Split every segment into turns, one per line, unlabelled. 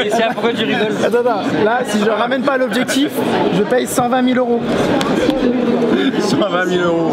Et c'est pourquoi tu rigoles?
Attends, là, si je ramène pas l'objectif, je paye 120 000 euros.
120 000 euros.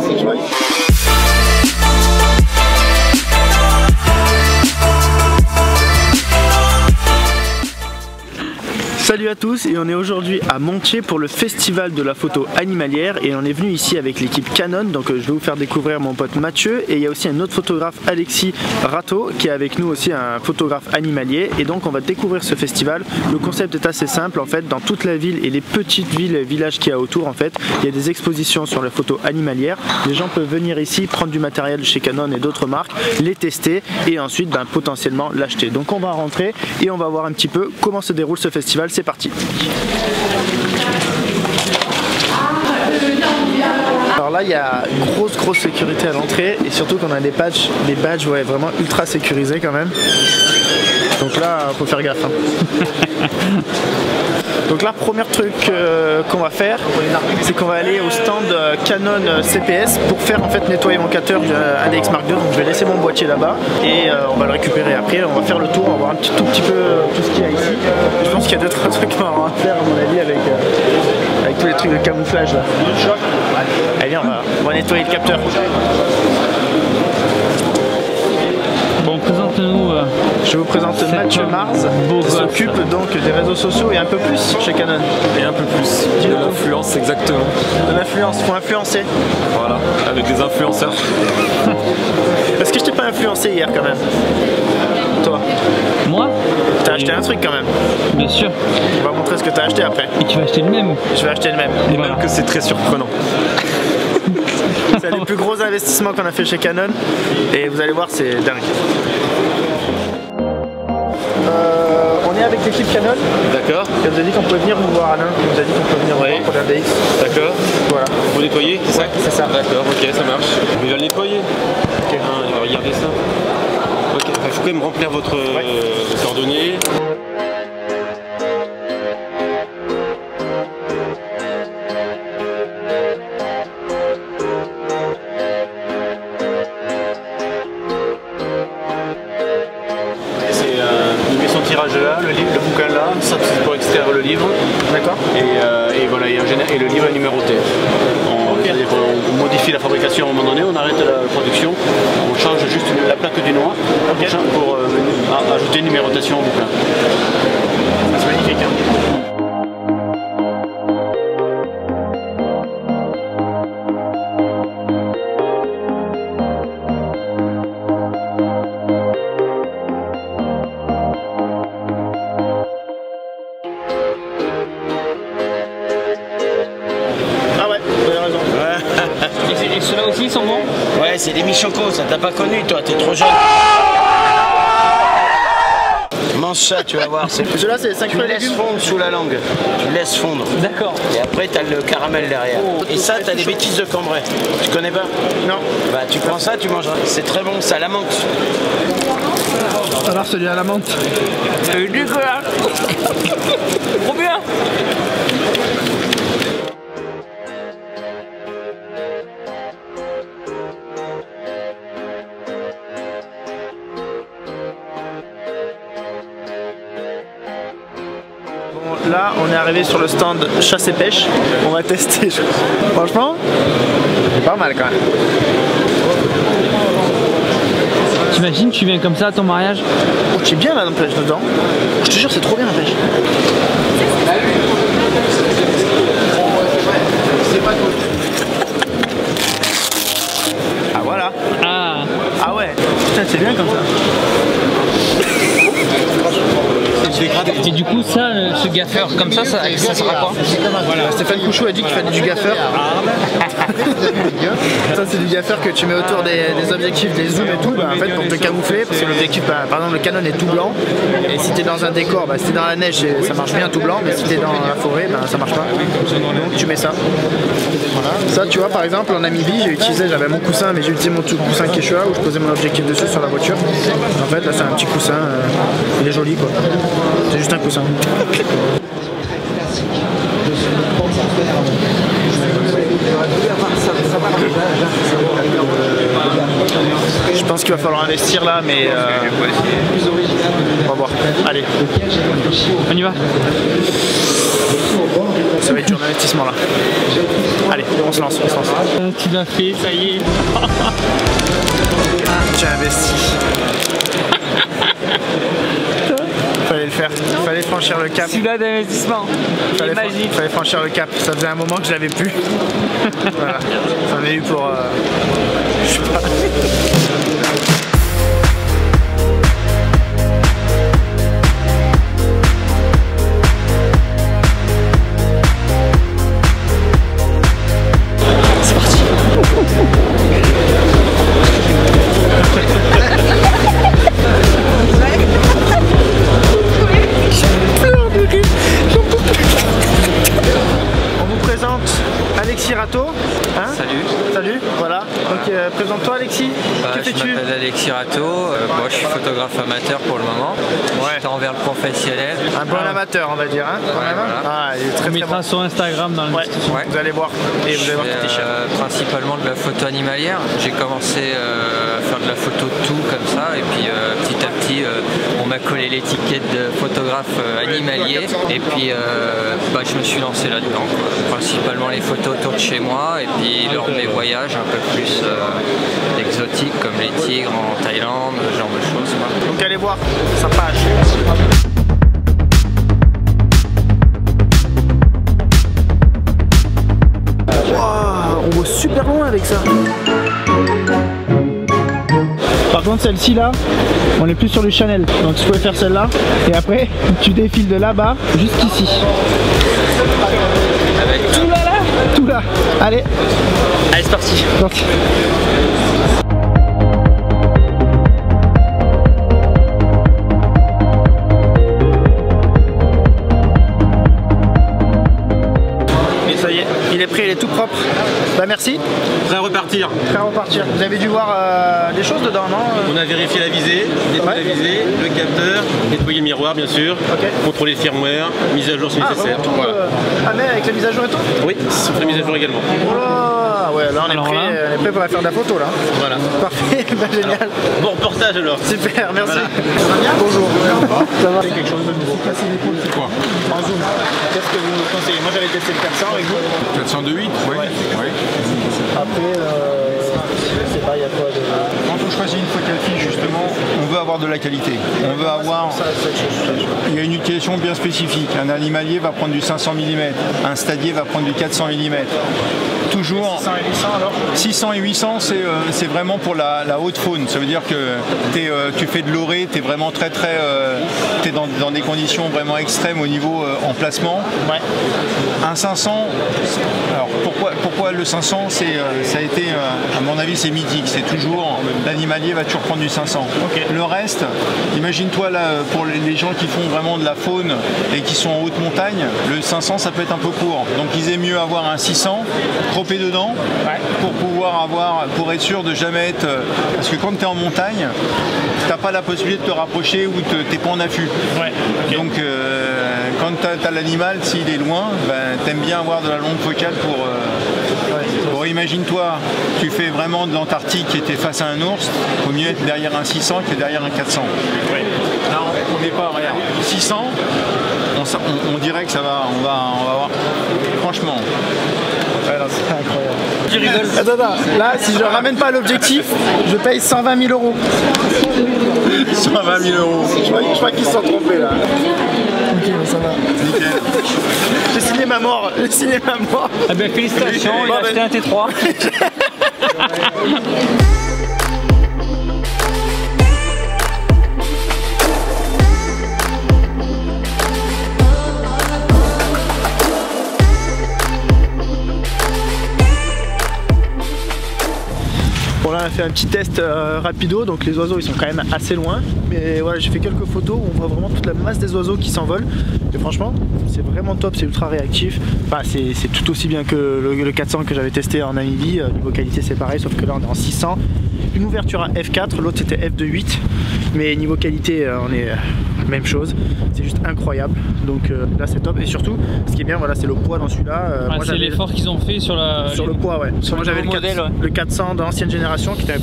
Salut à tous, et on est aujourd'hui à Montier pour le festival de la photo animalière, et on est venu ici avec l'équipe Canon. Donc je vais vous faire découvrir mon pote Mathieu, et il y a aussi un autre photographe, Alexis Rateau, qui est avec nous aussi, un photographe animalier. Et donc on va découvrir ce festival. Le concept est assez simple en fait. Dans toute la ville et les petites villes et villages qu'il y a autour, en fait, il y a des expositions sur la photo animalière. Les gens peuvent venir ici, prendre du matériel chez Canon et d'autres marques, les tester et ensuite potentiellement l'acheter. Donc on va rentrer et on va voir un petit peu comment se déroule ce festival. C'est parti. Alors là, il y a grosse sécurité à l'entrée, et surtout qu'on a des badges ouais, vraiment ultra sécurisés quand même. Donc là, faut faire gaffe. Hein. Donc là, premier truc qu'on va faire, c'est qu'on va aller au stand Canon CPS pour faire en fait nettoyer mon capteur ADX Mark II. Donc je vais laisser mon boîtier là-bas et on va le récupérer après. On va faire le tour, on va voir tout petit peu tout ce qu'il y a ici. Je pense qu'il y a d'autres trucs marrants à faire à mon avis avec tous les trucs de camouflage là. Allez, on va nettoyer le capteur.
Bon, présente-nous.
Je vous présente Mathieu Mars, qui s'occupe donc des réseaux sociaux et un peu plus chez Canon.
Et un peu plus. De l'influence, exactement.
De l'influence, faut influencer.
Voilà, avec des influenceurs.
Est-ce que je t'ai pas influencé hier quand même? Toi?
Moi?
T'as acheté un truc quand même?
Bien sûr.
On va montrer ce que t'as acheté après.
Et tu vas acheter le même?
Je vais acheter le même.
Et voilà. Même que c'est très surprenant.
C'est un des plus gros investissements qu'on a fait chez Canon et vous allez voir, c'est dingue. On est avec l'équipe Canon.
D'accord.
Elle nous a dit qu'on pouvait venir vous voir, Alain. Il nous a dit qu'on pouvait venir vous voir pour l'ADX.
D'accord.
Voilà.
Vous nettoyez, c'est ça?
C'est ça.
D'accord, ok, ça marche. Il va le nettoyer. Ok. Il va regarder ça. Ok, il faut quand même remplir votre coordonnées.
Là, le bouquin là, ça c'est pour extraire le livre.
D'accord.
Et voilà, et le livre est numéroté. On modifie la fabrication à un moment donné, on arrête la production, on change juste la plaque du noir pour ajouter une numérotation au bouquin.
C'est magnifique. Hein.
Ceux-là aussi sont bons?
Ouais, c'est des Michocos, ça t'a pas connu toi, t'es trop jeune. Mange ça, tu vas voir.
Ceux-là, c'est 5
fois. Tu laisses fondre sous la langue. Tu laisses fondre.
D'accord.
Et après, t'as le caramel derrière. Et ça, t'as des bêtises de Cambrai. Tu connais pas?
Non.
Bah, tu prends ça, tu mangeras. C'est très bon, ça à la menthe.
Alors, celui à la menthe.
C'est dégueulasse.
Trop bien.
Là, on est arrivé sur le stand chasse et pêche. On va tester. Franchement, c'est pas mal quand même.
T'imagines, tu viens comme ça à ton mariage?
Oh, tu es bien là, la pêche dedans. Je te jure, c'est trop bien la pêche. Ah voilà. Ah ouais. Putain, c'est bien comme ça.
Et du coup, ça, ce gaffeur, comme ça sera quoi?
Voilà. Stéphane Couchou a dit qu'il fallait du gaffeur. Ça, c'est du gaffeur que tu mets autour des objectifs, des zooms et tout, en fait, pour te camoufler. Parce que l'objectif, par exemple, le Canon est tout blanc. Et si t'es dans un décor, si t'es dans la neige, ça marche bien tout blanc. Mais si t'es dans la forêt, ça marche pas. Donc tu mets ça. Voilà. Ça, tu vois, par exemple, en Namibie, j'avais mon coussin, mais j'ai utilisé mon coussin Quechua où je posais mon objectif dessus sur la voiture. En fait, là, c'est un petit coussin. Il est joli, quoi. C'est juste un coussin. Je pense qu'il va falloir investir là, mais on va voir. Allez,
On y va.
ça va être dur d'investissement là. Allez, on se lance, on se lance.
Tu l'as fait, ça y est.
J'ai investi. Fallait le faire, fallait franchir le cap.
Celui-là d'investissement. C'est magique.
Fallait franchir le cap, ça faisait un moment que je l'avais plus. Voilà, j'en ai eu pour... je sais pas. Alexis Rato, hein?
Salut.
Salut, voilà. Donc présente-toi Alexis. Que
Je
fais-tu?
m'appelle Alexis Rato, moi je suis photographe amateur pour le moment.
Ouais.
Je tends vers le professionnel.
Un bon amateur on va dire, hein, quand même.
voilà.
Ah, il est très
On
très
mettra
bon.
sur Instagram dans le
Ouais.
Ouais.
Vous allez voir. Et vous allez voir
Je
que
fais, principalement de la photo animalière. J'ai commencé à faire de la photo de tout comme ça et puis petit à petit on m'a collé l'étiquette de photographe animalier et puis je me suis lancé là-dedans. Principalement les photos autour de chez moi et puis lors de mes voyages un peu plus exotiques comme les tigres en Thaïlande, ce genre de choses. Quoi.
Donc allez voir sa page. Wow, on voit super loin avec ça. Par contre celle-ci là, on est plus sur du Chanel. Donc je pouvais faire celle-là. Et après, tu défiles de là-bas jusqu'ici. Tout là là. Tout là. Allez.
Allez, c'est parti.
Parti. Et ça y est, il est prêt, il est tout propre. Bah merci.
Prêt à repartir.
Prêt à repartir. Vous avez dû voir des choses dedans, non?
On a vérifié la visée, nettoyé la visée, le capteur, nettoyé le miroir bien sûr, contrôler le firmware, mise à jour si nécessaire.
Vraiment tout,
Voilà.
Ah mais avec la mise à jour et tout?
Oui, c'est la mise à jour également.
Oh là, ouais, là on est prêt pour faire de la photo là.
Voilà.
Parfait, bah, génial.
Bon reportage alors.
Super, merci.
Voilà.
Ça va bien? Bonjour. Ça va? C'est quelque chose de nouveau.
C'est quoi?
En zoom. Qu'est-ce que vous conseillez? Moi j'avais testé le 400 avec vous.
402.8, oui. Oui.
Après, je sais pas, il y a quoi de...
Quand on choisit une focale fixe, justement, on veut avoir de la qualité. On veut avoir... Il y a une utilisation bien spécifique. Un animalier va prendre du 500 mm, un stadier va prendre du 400 mm. Toujours
600 et 800 alors?
600 et 800, c'est vraiment pour la haute faune. Ça veut dire que tu fais de l'orée, tu es vraiment t'es dans des conditions vraiment extrêmes au niveau emplacement.
Ouais.
Un 500, alors pourquoi le 500 ça a été, à mon avis, c'est mythique. C'est toujours, l'animalier va toujours prendre du 500.
Okay.
Le reste, imagine-toi là, pour les gens qui font vraiment de la faune et qui sont en haute montagne, le 500 ça peut être un peu court. Donc il est mieux avoir un 600, cropper dedans, pour être sûr de jamais être... Parce que quand tu es en montagne, tu n'as pas la possibilité de te rapprocher ou tu n'es pas en affût.
Ouais. Okay.
Donc quand tu as l'animal, s'il est loin, tu aimes bien avoir de la longue focale pour... Bon, imagine-toi, tu fais vraiment de l'Antarctique et tu es face à un ours, il vaut mieux être derrière un 600 que derrière un 400.
Ouais.
Là, on n'est pas... Regarde, 600, on dirait que ça va... On va voir. Franchement...
Ouais, non, c'est incroyable. Tu rigoles. Attends, là, si je ramène pas l'objectif, je paye 120 000 €.
120 000 €.
Je crois qu'ils se sont trompés là. Ok, bon, ça va.
Nickel.
J'ai signé ma mort. J'ai signé ma mort.
Ah ben félicitations, il a acheté un T3.
Bon là on a fait un petit test rapido, donc les oiseaux ils sont quand même assez loin. Mais voilà, j'ai fait quelques photos où on voit vraiment toute la masse des oiseaux qui s'envolent. Et franchement c'est vraiment top, c'est ultra réactif. Enfin, c'est tout aussi bien que le 400 que j'avais testé en Namibie. Niveau qualité c'est pareil, sauf que là on est en 600. Une ouverture à f4, l'autre c'était f2.8. Mais niveau qualité on est même chose, c'est juste incroyable. Donc là c'est top, et surtout ce qui est bien, voilà, c'est le poids dans celui-là.
C'est l'effort qu'ils ont fait sur
le poids, ouais. Moi j'avais le 400 de l'ancienne génération qui était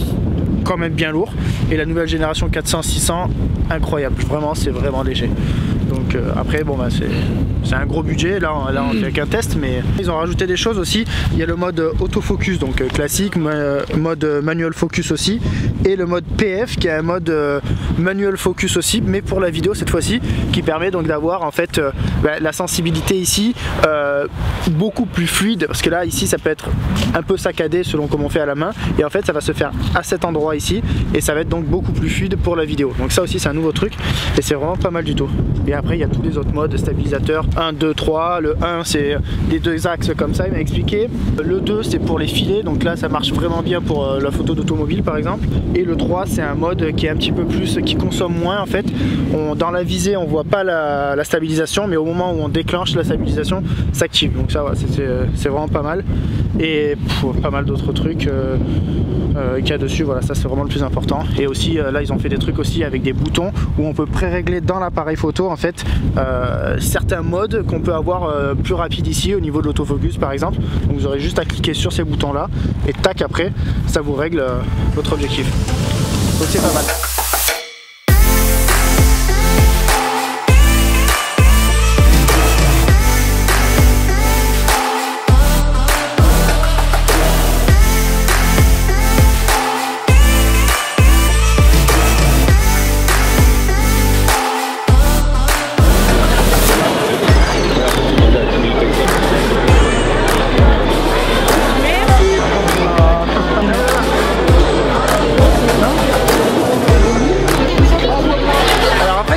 quand même bien lourd, et la nouvelle génération 400-600, incroyable, vraiment, c'est vraiment léger. Donc après bon bah c'est un gros budget, là on fait qu'un test, mais ils ont rajouté des choses aussi. Il y a le mode autofocus, donc classique, mode manual focus aussi, et le mode PF qui est un mode manual focus aussi, mais pour la vidéo cette fois-ci, qui permet donc d'avoir en fait la sensibilité ici beaucoup plus fluide, parce que là ici ça peut être un peu saccadé selon comment on fait à la main, et en fait ça va se faire à cet endroit ici, et ça va être donc beaucoup plus fluide pour la vidéo. Donc ça aussi c'est un nouveau truc, et c'est vraiment pas mal du tout. Et après il y a tous les autres modes stabilisateurs, 1, 2, 3, le 1 c'est les deux axes comme ça, il m'a expliqué, le 2 c'est pour les filets, donc là ça marche vraiment bien pour la photo d'automobile par exemple, et le 3 c'est un mode qui est un petit peu plus, qui consomme moins en fait. Dans la visée on voit pas la stabilisation, mais au moment où on déclenche la stabilisation s'active, donc ça c'est vraiment pas mal. Et pas mal d'autres trucs qu'il y a dessus, voilà, ça c'est vraiment le plus important. Et aussi là ils ont fait des trucs aussi avec des boutons où on peut pré-régler dans l'appareil photo en fait certains modes qu'on peut avoir plus rapide ici au niveau de l'autofocus par exemple. Donc vous aurez juste à cliquer sur ces boutons là et tac, après ça vous règle votre objectif. Donc c'est pas mal.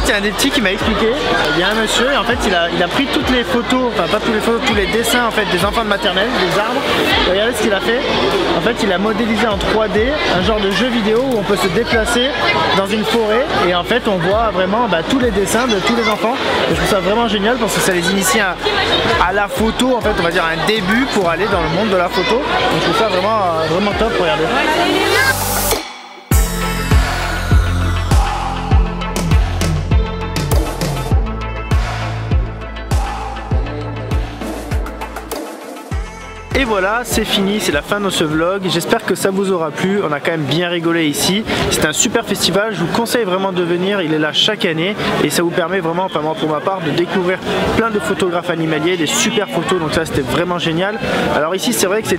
Il y a un des petits qui m'a expliqué, il y a un monsieur et en fait il a pris toutes les photos, enfin pas toutes les photos, tous les dessins en fait des enfants de maternelle, des arbres. Et regardez ce qu'il a fait, en fait il a modélisé en 3D un genre de jeu vidéo où on peut se déplacer dans une forêt, et en fait on voit vraiment tous les dessins de tous les enfants. Et je trouve ça vraiment génial parce que ça les initie à la photo, en fait on va dire un début pour aller dans le monde de la photo. Donc je trouve ça vraiment top, regardez. Et voilà, c'est fini, c'est la fin de ce vlog. J'espère que ça vous aura plu. On a quand même bien rigolé ici. C'est un super festival, je vous conseille vraiment de venir. Il est là chaque année et ça vous permet vraiment, enfin moi pour ma part, de découvrir plein de photographes animaliers, des super photos. Donc ça c'était vraiment génial. Alors ici c'est vrai que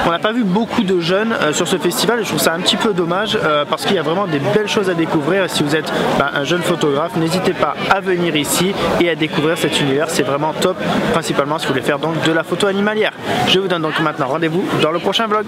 on n'a pas vu beaucoup de jeunes sur ce festival, et je trouve ça un petit peu dommage parce qu'il y a vraiment des belles choses à découvrir. Si vous êtes un jeune photographe, n'hésitez pas à venir ici et à découvrir cet univers. C'est vraiment top, principalement si vous voulez faire donc de la photo animalière. Je vous donne donc maintenant rendez-vous dans le prochain vlog.